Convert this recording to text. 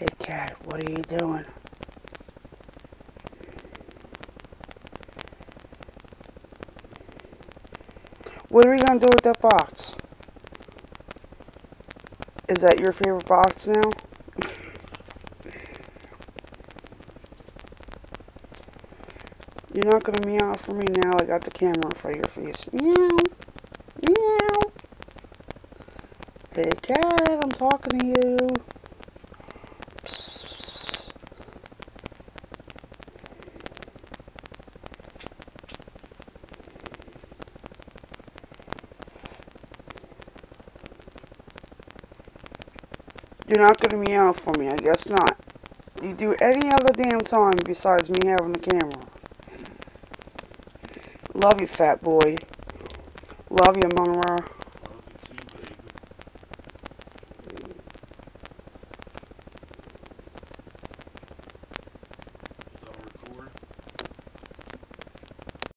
Hey cat, what are you doing? What are we gonna do with that box? Is that your favorite box now? You're not gonna meow for me now. I got the camera in front of your face. Meow. Meow. Hey cat, I'm talking to you. You're not gonna meow for me, I guess not. You do any other damn time besides me having the camera. Love you, fat boy. Love you, Monroe.